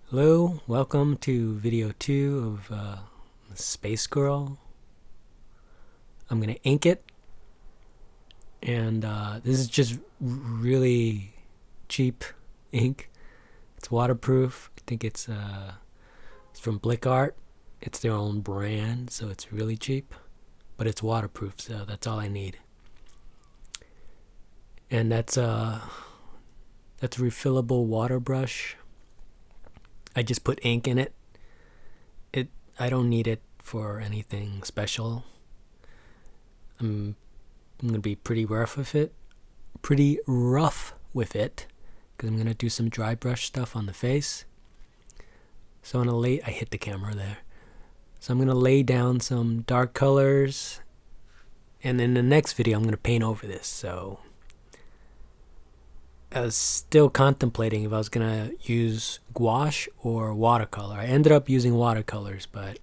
Hello, welcome to video 2 of Space Girl. I'm going to ink it, and this is just really cheap ink. It's waterproof. I think it's from Blick Art. It's their own brand, so it's really cheap, but it's waterproof, so that's all I need. And that's a refillable water brush. I just put ink in it. I don't need it for anything special. I'm gonna be pretty rough with it, because I'm gonna do some dry brush stuff on the face. So I hit the camera there. So I'm gonna lay down some dark colors, and in the next video I'm gonna paint over this. So I was still contemplating if I was gonna use gouache or watercolor. I ended up using watercolors, but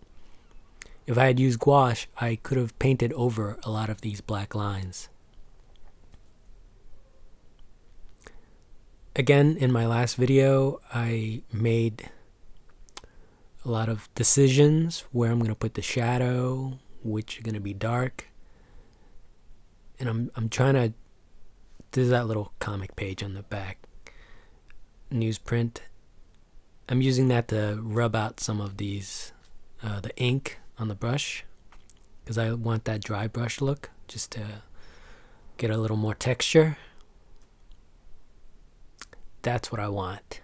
if I had used gouache, I could have painted over a lot of these black lines. Again, in my last video, I made a lot of decisions where I'm gonna put the shadow, which are gonna be dark, and I'm trying to. There's that little comic page on the back, newsprint. I'm using that to rub out some of these, the ink on the brush, because I want that dry brush look, just to get a little more texture. That's what I want.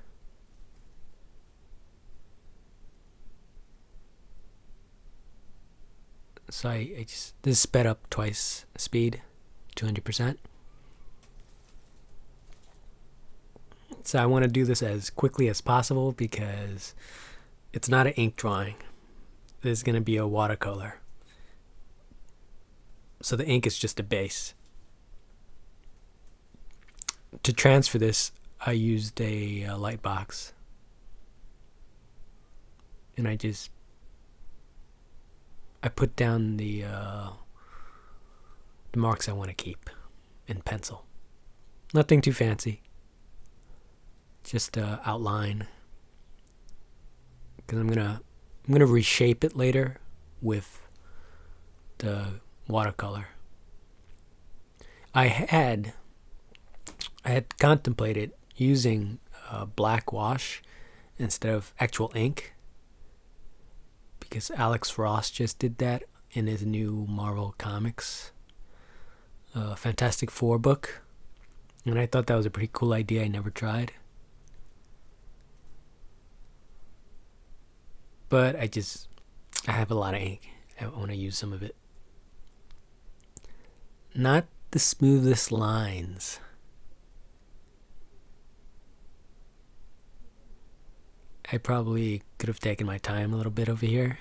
So I just, this is sped up twice speed, 200%. So I want to do this as quickly as possible because it's not an ink drawing. This is going to be a watercolor. So the ink is just a base. To transfer this, I used a light box. And I put down the marks I want to keep in pencil. Nothing too fancy. Just outline, because I'm gonna reshape it later with the watercolor. I had contemplated using black wash instead of actual ink, because Alex Ross just did that in his new Marvel Comics Fantastic Four book, and I thought that was a pretty cool idea. I never tried. But I have a lot of ink. I want to use some of it. Not the smoothest lines. I probably could have taken my time a little bit over here.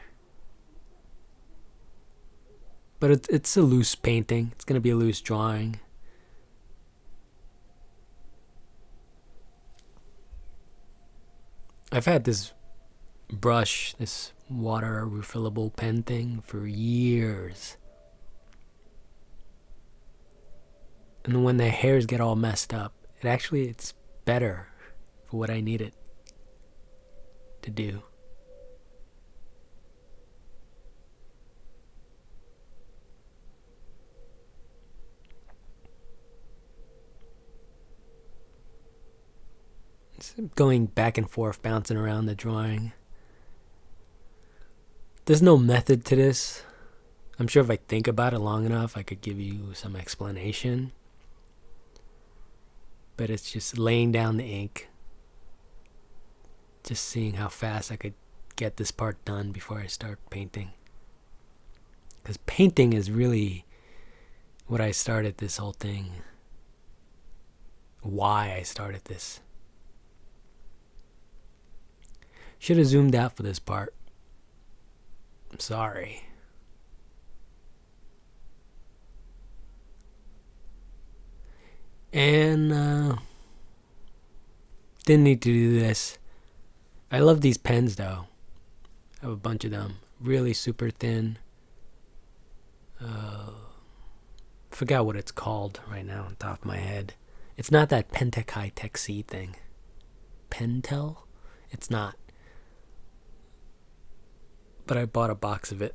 But it's a loose painting. It's going to be a loose drawing. I've had this brush, this water refillable pen thing, for years. And when the hairs get all messed up, it's better for what I need it to do. It's going back and forth, bouncing around the drawing. There's no method to this. I'm sure if I think about it long enough, I could give you some explanation. But it's just laying down the ink. Just seeing how fast I could get this part done before I start painting. Because painting is really what I started this whole thing. Why I started this. Should have zoomed out for this part. I'm sorry. And didn't need to do this. I love these pens though. I have a bunch of them. Really super thin. Forgot what it's called right now on top of my head. It's not that Pentek High Tech C thing. Pentel? It's not. but I bought a box of it.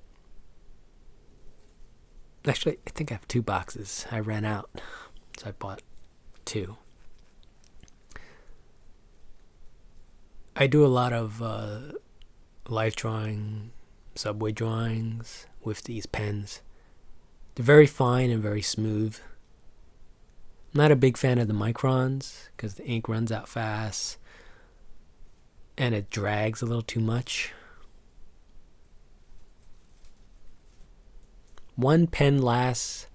Actually, I think I have 2 boxes. I ran out, so I bought 2. I do a lot of life drawing, subway drawings with these pens. They're very fine and very smooth. I'm not a big fan of the microns because the ink runs out fast and it drags a little too much. One pen lasts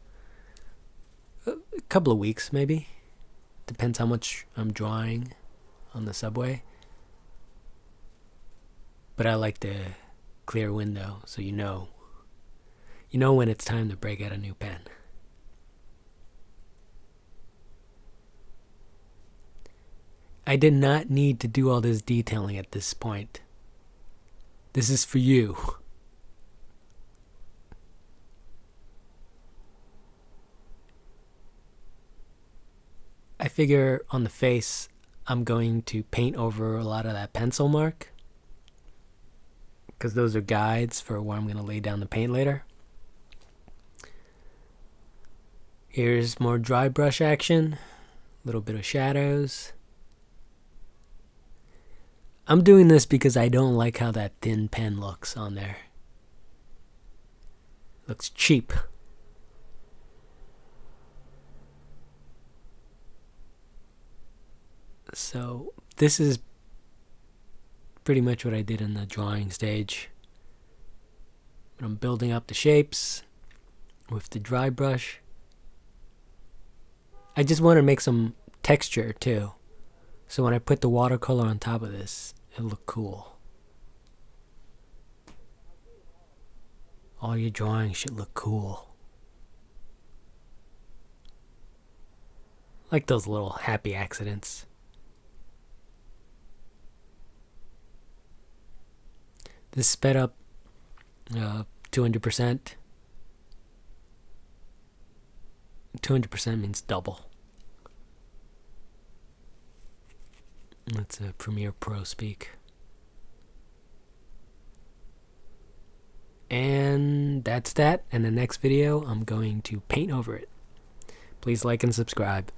a couple of weeks, maybe. Depends how much I'm drawing on the subway. But I like the clear window, so you know when it's time to break out a new pen. I did not need to do all this detailing at this point. This is for you. I figure on the face, I'm going to paint over a lot of that pencil mark, because those are guides for where I'm going to lay down the paint later. Here's more dry brush action, a little bit of shadows. I'm doing this because I don't like how that thin pen looks on there. Looks cheap. So this is pretty much what I did in the drawing stage. But I'm building up the shapes with the dry brush. I just want to make some texture too. So when I put the watercolor on top of this, it'll look cool. All your drawings should look cool. Like those little happy accidents. This sped up 200%. 200% means double. That's a Premiere Pro speak. And that's that. In the next video, I'm going to paint over it. Please like and subscribe.